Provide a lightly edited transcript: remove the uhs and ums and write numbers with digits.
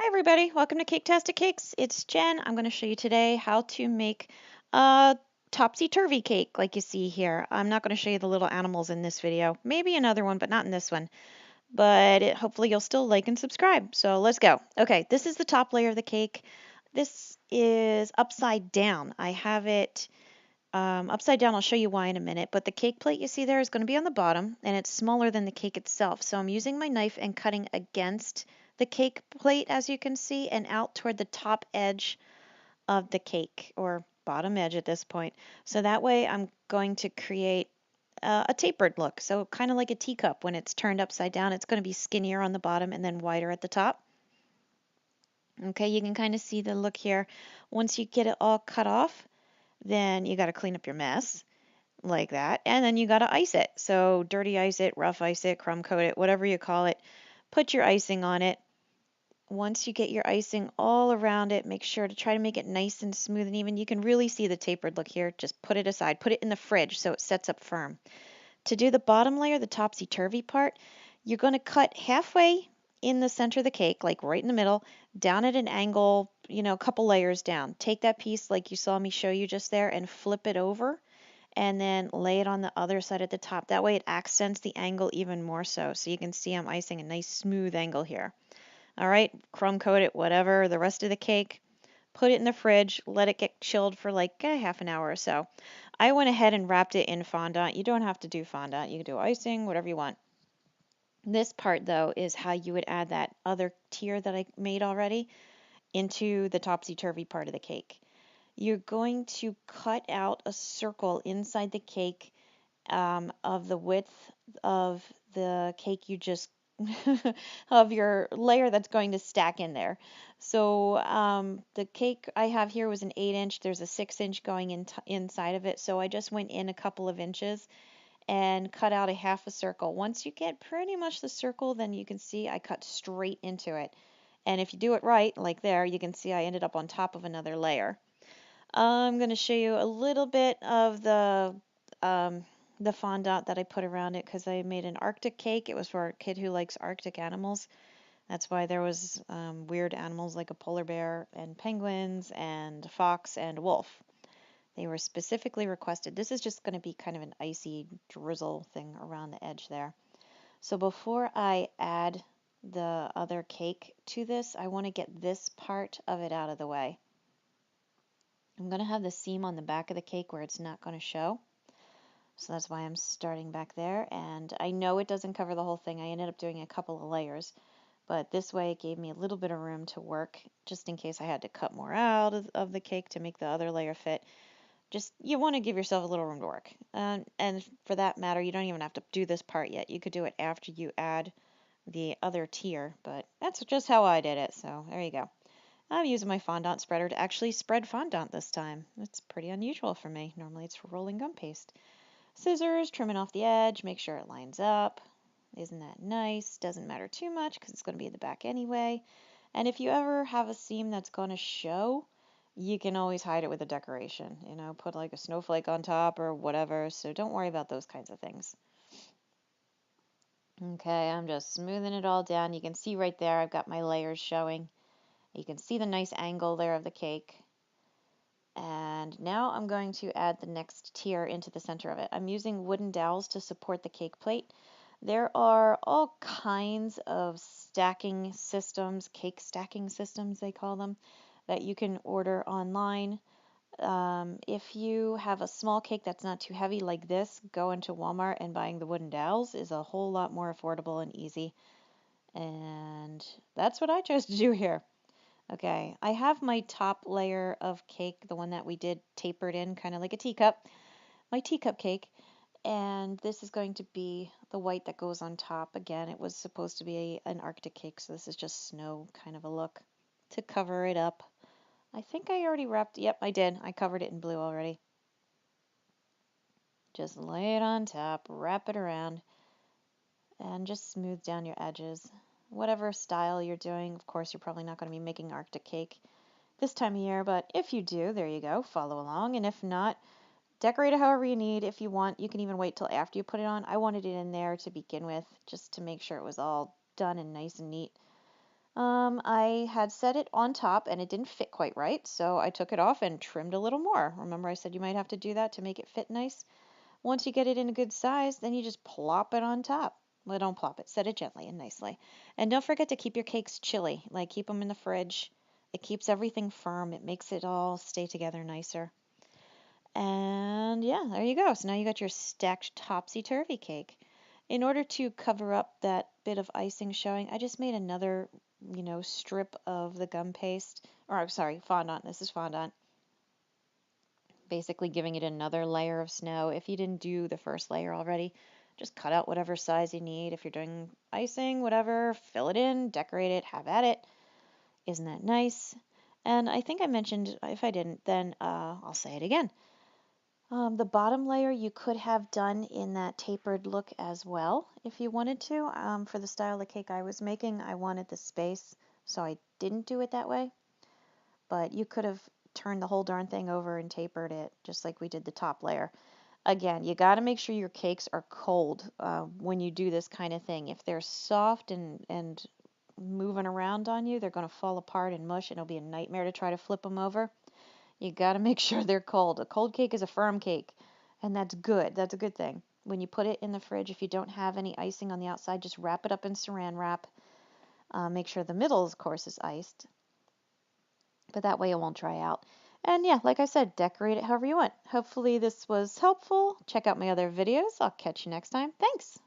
Hi everybody, welcome to Caketastic Cakes. It's Jen. I'm going to show you today how to make a topsy-turvy cake like you see here. I'm not going to show you the little animals in this video. Maybe another one, but not in this one. But hopefully you'll still like and subscribe. So let's go. Okay, this is the top layer of the cake. This is upside down. I have it upside down. I'll show you why in a minute. But the cake plate you see there is going to be on the bottom, and it's smaller than the cake itself. So I'm using my knife and cutting against the cake plate, as you can see, and out toward the top edge of the cake, or bottom edge at this point. So that way I'm going to create a tapered look. So kind of like a teacup. When it's turned upside down, it's going to be skinnier on the bottom and then wider at the top. Okay, you can kind of see the look here. Once you get it all cut off, then you got to clean up your mess like that, and then you got to ice it. So dirty ice it, rough ice it, crumb coat it, whatever you call it. Put your icing on it. Once you get your icing all around it, make sure to try to make it nice and smooth and even. You can really see the tapered look here. Just put it aside. Put it in the fridge so it sets up firm. To do the bottom layer, the topsy-turvy part, you're going to cut halfway in the center of the cake, like right in the middle, down at an angle, a couple layers down. Take that piece like you saw me show you just there and flip it over and then lay it on the other side at the top. That way it accents the angle even more so. So you can see I'm icing a nice smooth angle here. All right, crumb coat it, whatever, the rest of the cake. Put it in the fridge, let it get chilled for like half an hour or so. I went ahead and wrapped it in fondant. You don't have to do fondant. You can do icing, whatever you want. This part, though, is how you would add that other tier that I made already into the topsy-turvy part of the cake. You're going to cut out a circle inside the cake of the width of the cake you just of your layer that's going to stack in there. So the cake I have here was an 8-inch. There's a 6-inch going inside of it. So I just went in a couple of inches and cut out a half a circle. Once you get pretty much the circle, then you can see I cut straight into it. And if you do it right, like there, you can see I ended up on top of another layer. I'm going to show you a little bit of the fondant that I put around it because I made an Arctic cake. It was for a kid who likes Arctic animals. That's why there was weird animals like a polar bear and penguins and a fox and a wolf. They were specifically requested. This is just going to be kind of an icy drizzle thing around the edge there. So before I add the other cake to this, I want to get this part of it out of the way. I'm going to have the seam on the back of the cake where it's not going to show. So that's why I'm starting back there. And I know it doesn't cover the whole thing. I ended up doing a couple of layers. But this way it gave me a little bit of room to work just in case I had to cut more out of the cake to make the other layer fit. Just, you want to give yourself a little room to work. And for that matter, you don't even have to do this part yet. You could do it after you add the other tier. But that's just how I did it. So there you go. I'm using my fondant spreader to actually spread fondant this time. It's pretty unusual for me. Normally it's for rolling gum paste. Scissors, trimming off the edge, make sure it lines up. Isn't that nice? Doesn't matter too much because it's going to be at the back anyway. And if you ever have a seam that's going to show, you can always hide it with a decoration. Put like a snowflake on top or whatever. So don't worry about those kinds of things. Okay, I'm just smoothing it all down. You can see right there I've got my layers showing. You can see the nice angle there of the cake. And now I'm going to add the next tier into the center of it. I'm using wooden dowels to support the cake plate. There are all kinds of stacking systems, cake stacking systems they call them, that you can order online. If you have a small cake that's not too heavy like this, go into Walmart and buying the wooden dowels is a whole lot more affordable and easy. And that's what I chose to do here. Okay, I have my top layer of cake, the one that we did tapered in, kind of like a teacup, my teacup cake, and this is going to be the white that goes on top. Again, it was supposed to be an Arctic cake, so this is just snow kind of a look to cover it up. I think I already wrapped, yep, I did. I covered it in blue already. Just lay it on top, wrap it around, and just smooth down your edges. Whatever style you're doing, of course, you're probably not going to be making Arctic cake this time of year, but if you do, there you go, follow along, and if not, decorate it however you need. If you want, you can even wait till after you put it on. I wanted it in there to begin with, just to make sure it was all done and nice and neat. I had set it on top and it didn't fit quite right, so I took it off and trimmed a little more. Remember I said you might have to do that to make it fit nice? Once you get it in a good size, then you just plop it on top. Well, don't plop it, set it gently and nicely. And don't forget to keep your cakes chilly, like keep them in the fridge. It keeps everything firm, it makes it all stay together nicer. And yeah, there you go. So now you got your stacked topsy-turvy cake. In order to cover up that bit of icing showing, I just made another, strip of the gum paste, or I'm sorry, fondant. This is fondant. Basically giving it another layer of snow. If you didn't do the first layer already, just cut out whatever size you need. If you're doing icing, whatever, fill it in, decorate it, have at it. Isn't that nice? And I think I mentioned, if I didn't, then I'll say it again. The bottom layer you could have done in that tapered look as well if you wanted to. For the style of cake I was making, I wanted the space, so I didn't do it that way. But you could have turned the whole darn thing over and tapered it just like we did the top layer. Again, you got to make sure your cakes are cold when you do this kind of thing. If they're soft and moving around on you, they're going to fall apart and mush, and it'll be a nightmare to try to flip them over. You got to make sure they're cold. A cold cake is a firm cake, and that's good. That's a good thing. When you put it in the fridge, if you don't have any icing on the outside, just wrap it up in saran wrap. Make sure the middle, of course, is iced, but that way it won't dry out. And yeah, like I said, decorate it however you want. Hopefully this was helpful. Check out my other videos. I'll catch you next time. Thanks.